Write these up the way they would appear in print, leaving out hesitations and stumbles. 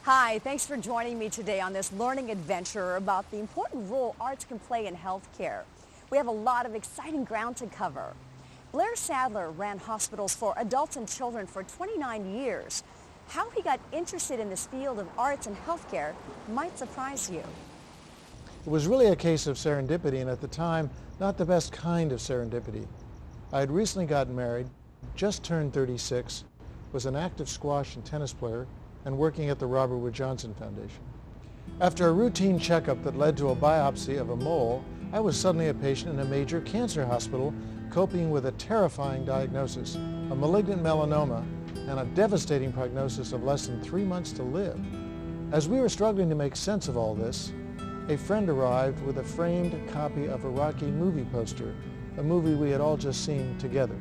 Hi, thanks for joining me today on this learning adventure about the important role arts can play in healthcare. We have a lot of exciting ground to cover. Blair Sadler ran hospitals for adults and children for 29 years. How he got interested in this field of arts and healthcare might surprise you. It was really a case of serendipity, and at the time, not the best kind of serendipity. I had recently gotten married, just turned 36, was an active squash and tennis player, and working at the Robert Wood Johnson Foundation. After a routine checkup that led to a biopsy of a mole, I was suddenly a patient in a major cancer hospital coping with a terrifying diagnosis, a malignant melanoma, and a devastating prognosis of less than 3 months to live. As we were struggling to make sense of all this, a friend arrived with a framed copy of a Rocky movie poster, a movie we had all just seen together.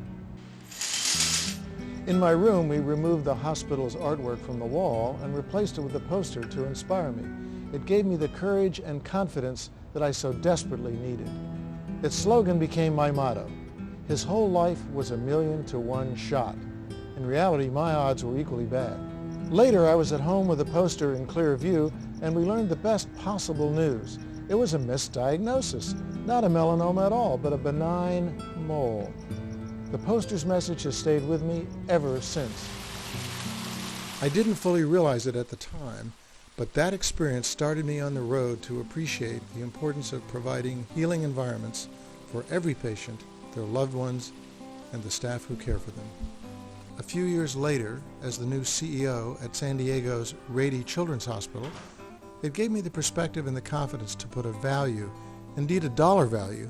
In my room, we removed the hospital's artwork from the wall and replaced it with a poster to inspire me. It gave me the courage and confidence that I so desperately needed. Its slogan became my motto. His whole life was a 1,000,000 to 1 shot. In reality, my odds were equally bad. Later, I was at home with the poster in clear view, and we learned the best possible news. It was a misdiagnosis, not a melanoma at all, but a benign mole. The poster's message has stayed with me ever since. I didn't fully realize it at the time, but that experience started me on the road to appreciate the importance of providing healing environments for every patient, their loved ones, and the staff who care for them. A few years later, as the new CEO at San Diego's Rady Children's Hospital, it gave me the perspective and the confidence to put a value, indeed a dollar value,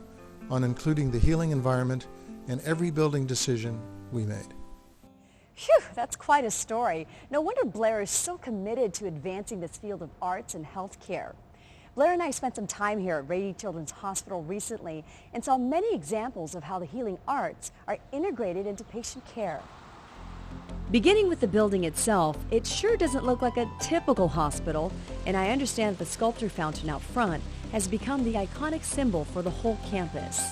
on including the healing environment in every building decision we made. Phew, that's quite a story. No wonder Blair is so committed to advancing this field of arts and healthcare. Blair and I spent some time here at Rady Children's Hospital recently and saw many examples of how the healing arts are integrated into patient care. Beginning with the building itself, it sure doesn't look like a typical hospital, and I understand that the sculpture fountain out front has become the iconic symbol for the whole campus.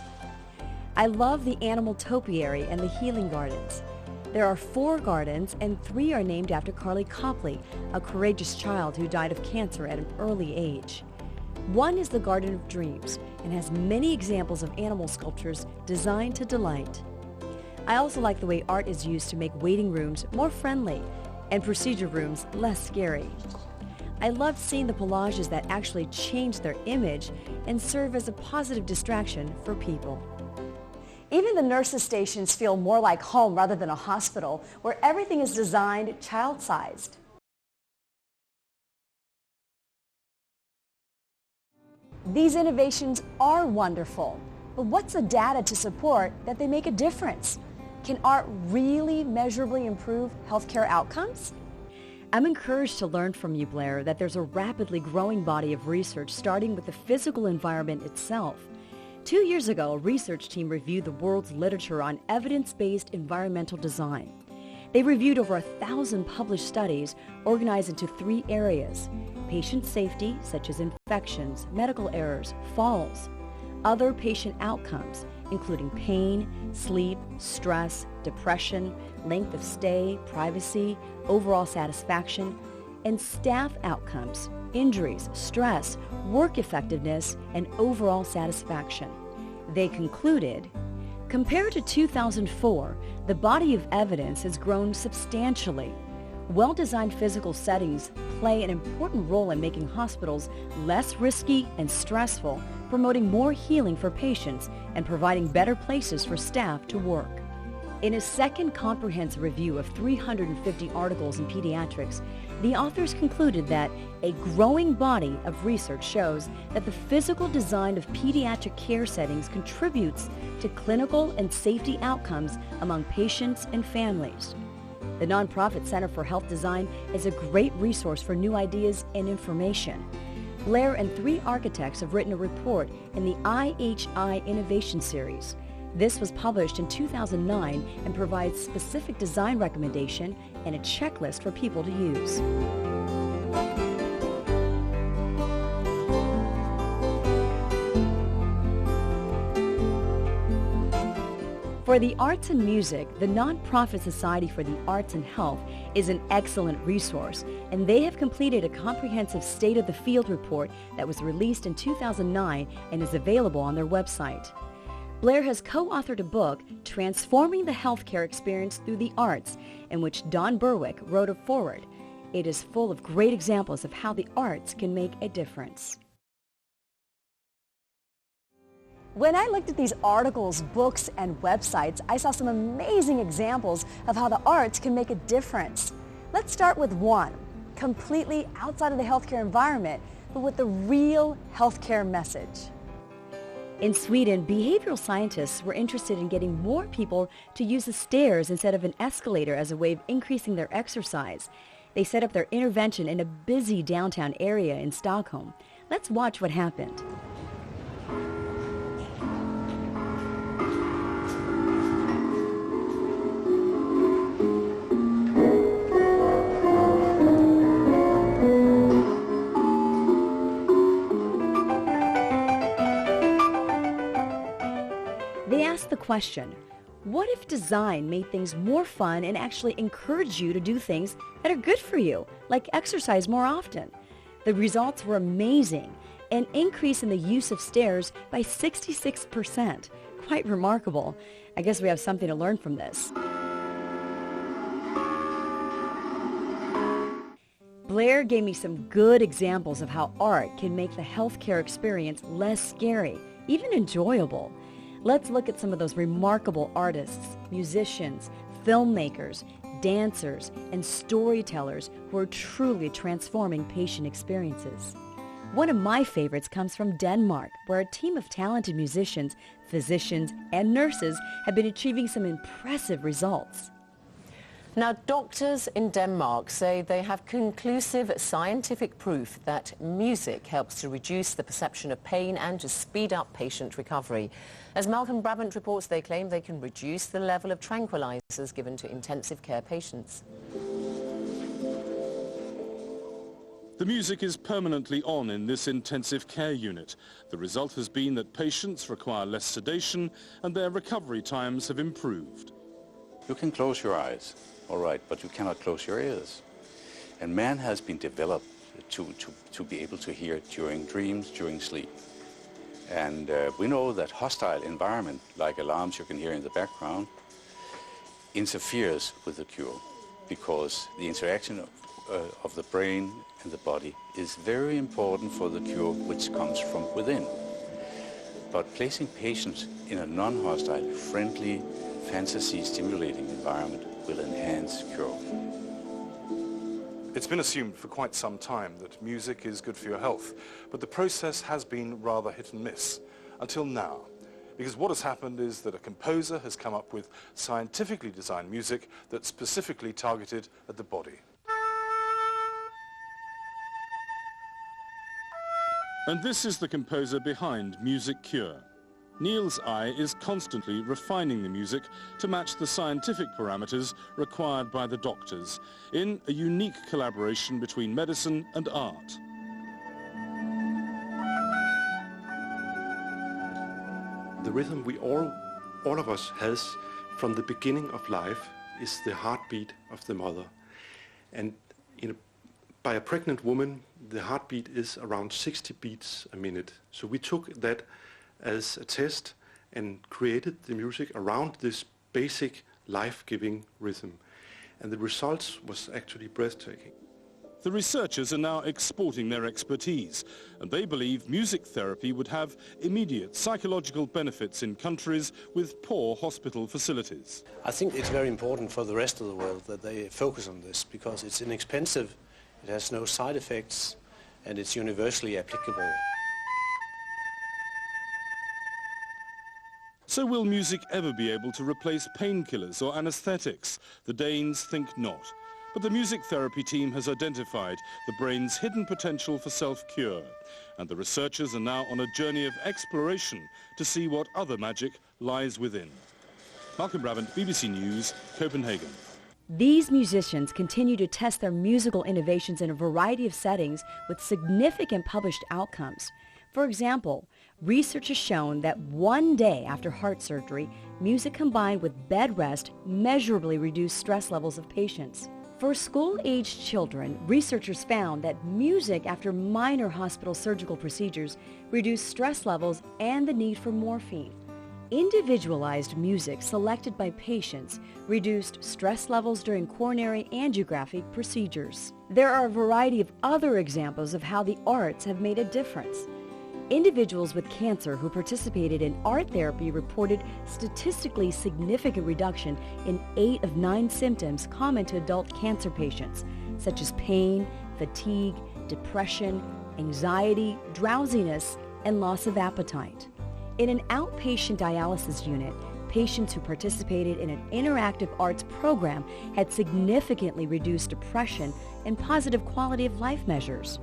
I love the animal topiary and the healing gardens. There are 4 gardens, and 3 are named after Carly Copley, a courageous child who died of cancer at an early age. One is the Garden of Dreams and has many examples of animal sculptures designed to delight. I also like the way art is used to make waiting rooms more friendly and procedure rooms less scary. I loved seeing the collages that actually change their image and serve as a positive distraction for people. Even the nurses' stations feel more like home rather than a hospital, where everything is designed child-sized. These innovations are wonderful, but what's the data to support that they make a difference? Can art really measurably improve healthcare outcomes? I'm encouraged to learn from you, Blair, that there's a rapidly growing body of research starting with the physical environment itself. 2 years ago, a research team reviewed the world's literature on evidence-based environmental design. They reviewed over 1,000 published studies organized into 3 areas: patient safety, such as infections, medical errors, falls; other patient outcomes, including pain, sleep, stress, depression, length of stay, privacy, overall satisfaction; and staff outcomes, injuries, stress, work effectiveness, and overall satisfaction. They concluded, compared to 2004, the body of evidence has grown substantially. Well-designed physical settings play an important role in making hospitals less risky and stressful, promoting more healing for patients, and providing better places for staff to work. In a second comprehensive review of 350 articles in pediatrics, the authors concluded that a growing body of research shows that the physical design of pediatric care settings contributes to clinical and safety outcomes among patients and families. The nonprofit Center for Health Design is a great resource for new ideas and information. Blair and 3 architects have written a report in the IHI Innovation Series. This was published in 2009 and provides specific design recommendation and a checklist for people to use. For the arts and music, the nonprofit Society for the Arts and Health is an excellent resource, and they have completed a comprehensive State of the Field report that was released in 2009 and is available on their website. Blair has co-authored a book, Transforming the Healthcare Experience Through the Arts, in which Don Berwick wrote a foreword. It is full of great examples of how the arts can make a difference. When I looked at these articles, books, and websites, I saw some amazing examples of how the arts can make a difference. Let's start with one, completely outside of the healthcare environment, but with the real healthcare message. In Sweden, behavioral scientists were interested in getting more people to use the stairs instead of an escalator as a way of increasing their exercise. They set up their intervention in a busy downtown area in Stockholm. Let's watch what happened. They asked the question, what if design made things more fun and actually encouraged you to do things that are good for you, like exercise more often? The results were amazing, an increase in the use of stairs by 66%. Quite remarkable. I guess we have something to learn from this. Blair gave me some good examples of how art can make the healthcare experience less scary, even enjoyable. Let's look at some of those remarkable artists, musicians, filmmakers, dancers, and storytellers who are truly transforming patient experiences. One of my favorites comes from Denmark, where a team of talented musicians, physicians, and nurses have been achieving some impressive results. Now, doctors in Denmark say they have conclusive scientific proof that music helps to reduce the perception of pain and to speed up patient recovery. As Malcolm Brabant reports, they claim they can reduce the level of tranquilizers given to intensive care patients. The music is permanently on in this intensive care unit. The result has been that patients require less sedation and their recovery times have improved. You can close your eyes, all right, but you cannot close your ears. And man has been developed to be able to hear during dreams, during sleep. And we know that hostile environment, like alarms you can hear in the background, interferes with the cure, because the interaction of the brain and the body is very important for the cure, which comes from within. But placing patients in a non-hostile, friendly, fantasy-stimulating environment will enhance cure. It's been assumed for quite some time that music is good for your health, but the process has been rather hit and miss, until now. Because what has happened is that a composer has come up with scientifically designed music that's specifically targeted at the body. And this is the composer behind Music Cure. Neil's eye is constantly refining the music to match the scientific parameters required by the doctors in a unique collaboration between medicine and art. The rhythm we all of us has from the beginning of life is the heartbeat of the mother. And by a pregnant woman, the heartbeat is around 60 beats a minute. So we took that as a test and created the music around this basic life-giving rhythm. And the results was actually breathtaking. The researchers are now exporting their expertise, and they believe music therapy would have immediate psychological benefits in countries with poor hospital facilities. I think it's very important for the rest of the world that they focus on this, because it's inexpensive, it has no side effects, and it's universally applicable. So will music ever be able to replace painkillers or anesthetics? The Danes think not. But the music therapy team has identified the brain's hidden potential for self-cure, and the researchers are now on a journey of exploration to see what other magic lies within. Malcolm Brabant, BBC News, Copenhagen. These musicians continue to test their musical innovations in a variety of settings with significant published outcomes. For example, research has shown that one day after heart surgery, music combined with bed rest measurably reduced stress levels of patients. For school-aged children, researchers found that music after minor hospital surgical procedures reduced stress levels and the need for morphine. Individualized music selected by patients reduced stress levels during coronary angiography procedures. There are a variety of other examples of how the arts have made a difference. Individuals with cancer who participated in art therapy reported statistically significant reduction in 8 of 9 symptoms common to adult cancer patients, such as pain, fatigue, depression, anxiety, drowsiness, and loss of appetite. In an outpatient dialysis unit, patients who participated in an interactive arts program had significantly reduced depression and positive quality of life measures.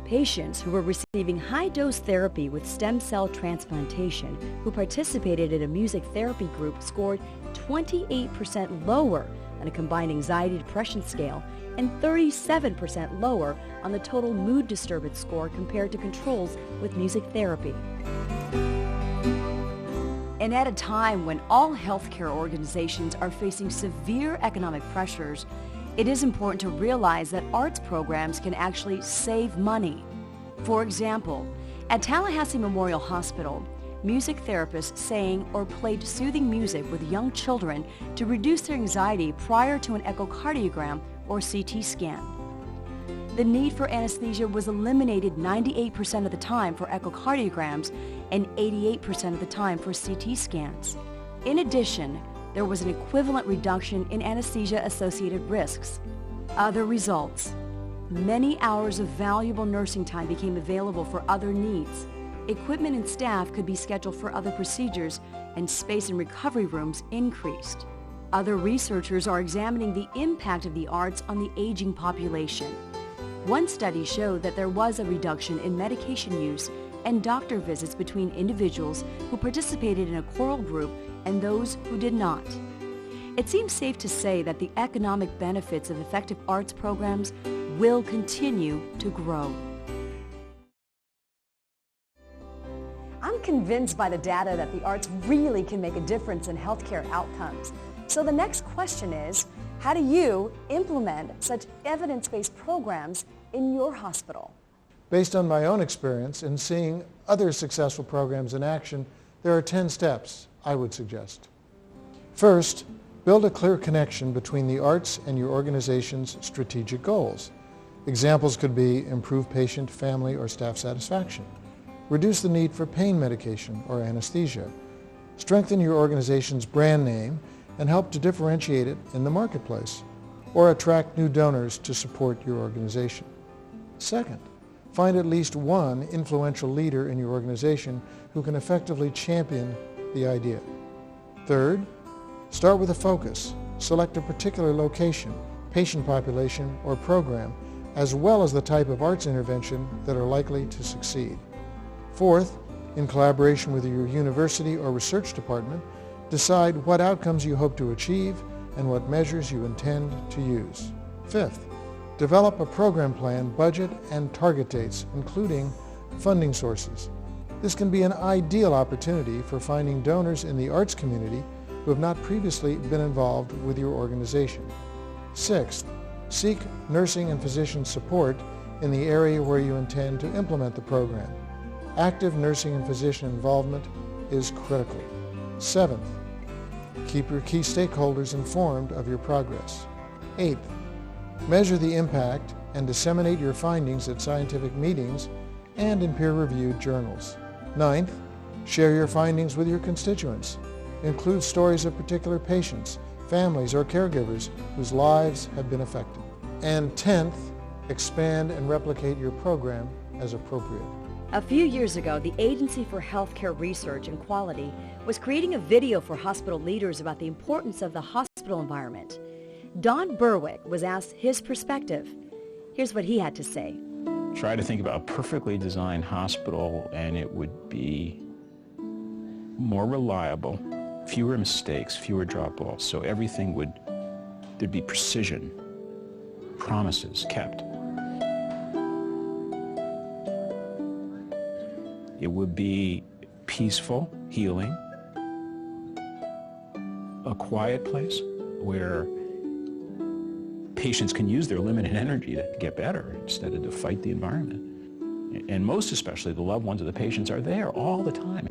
Patients who were receiving high-dose therapy with stem cell transplantation who participated in a music therapy group scored 28% lower on a combined anxiety-depression scale and 37% lower on the total mood disturbance score compared to controls with music therapy. And at a time when all healthcare organizations are facing severe economic pressures, it is important to realize that arts programs can actually save money. For example, at Tallahassee Memorial Hospital, music therapists sang or played soothing music with young children to reduce their anxiety prior to an echocardiogram or CT scan. The need for anesthesia was eliminated 98% of the time for echocardiograms and 88% of the time for CT scans. In addition, there was an equivalent reduction in anesthesia-associated risks. Other results. Many hours of valuable nursing time became available for other needs. Equipment and staff could be scheduled for other procedures, and space in recovery rooms increased. Other researchers are examining the impact of the arts on the aging population. One study showed that there was a reduction in medication use and doctor visits between individuals who participated in a choral group and those who did not. It seems safe to say that the economic benefits of effective arts programs will continue to grow. I'm convinced by the data that the arts really can make a difference in healthcare outcomes. So the next question is, how do you implement such evidence-based programs in your hospital? Based on my own experience in seeing other successful programs in action, there are 10 steps I would suggest. First, build a clear connection between the arts and your organization's strategic goals. Examples could be improve patient, family, or staff satisfaction, reduce the need for pain medication or anesthesia, strengthen your organization's brand name and help to differentiate it in the marketplace, or attract new donors to support your organization. Second, find at least one influential leader in your organization who can effectively champion the idea. Third, start with a focus. Select a particular location, patient population, or program, as well as the type of arts intervention that are likely to succeed. Fourth, in collaboration with your university or research department, decide what outcomes you hope to achieve and what measures you intend to use. Fifth, develop a program plan, budget, and target dates, including funding sources. This can be an ideal opportunity for finding donors in the arts community who have not previously been involved with your organization. Sixth, seek nursing and physician support in the area where you intend to implement the program. Active nursing and physician involvement is critical. Seventh, keep your key stakeholders informed of your progress. Eighth, measure the impact and disseminate your findings at scientific meetings and in peer-reviewed journals. Ninth, share your findings with your constituents. Include stories of particular patients, families, or caregivers whose lives have been affected. And 10th, expand and replicate your program as appropriate. A few years ago, the Agency for Healthcare Research and Quality was creating a video for hospital leaders about the importance of the hospital environment. Don Berwick was asked his perspective. Here's what he had to say. Try to think about a perfectly designed hospital and it would be more reliable, fewer mistakes, fewer drop-offs, so everything there'd be precision, promises kept. It would be peaceful, healing, a quiet place where patients can use their limited energy to get better instead of to fight the environment. And most especially, the loved ones of the patients are there all the time.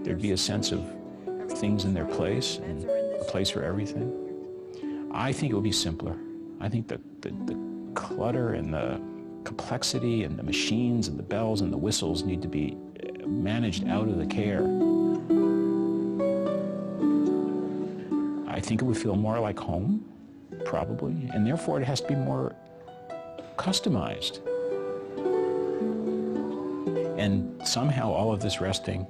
There'd be a sense of things in their place and a place for everything. I think it would be simpler. I think that the clutter and the complexity and the machines and the bells and the whistles need to be managed out of the care. I think it would feel more like home, probably, and therefore it has to be more customized. And somehow all of this resting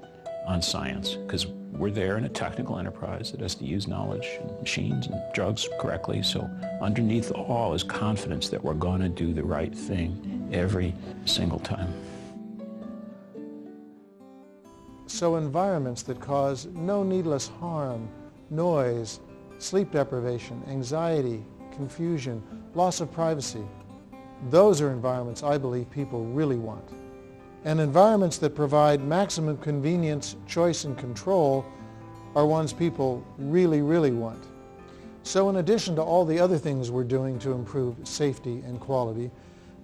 on science, because we're there in a technical enterprise that has to use knowledge and machines and drugs correctly, so underneath all is confidence that we're going to do the right thing every single time. So environments that cause no needless harm, noise, sleep deprivation, anxiety, confusion, loss of privacy, those are environments I believe people really want. And environments that provide maximum convenience, choice, and control are ones people really, really want. So in addition to all the other things we're doing to improve safety and quality,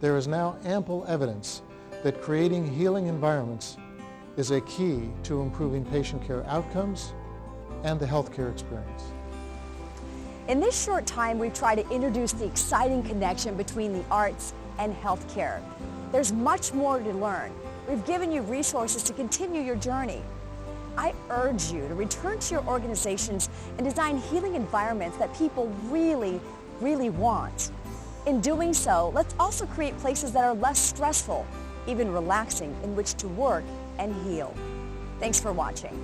there is now ample evidence that creating healing environments is a key to improving patient care outcomes and the healthcare experience. In this short time, we've tried to introduce the exciting connection between the arts and healthcare. There's much more to learn. We've given you resources to continue your journey. I urge you to return to your organizations and design healing environments that people really, really want. In doing so, let's also create places that are less stressful, even relaxing, in which to work and heal. Thanks for watching.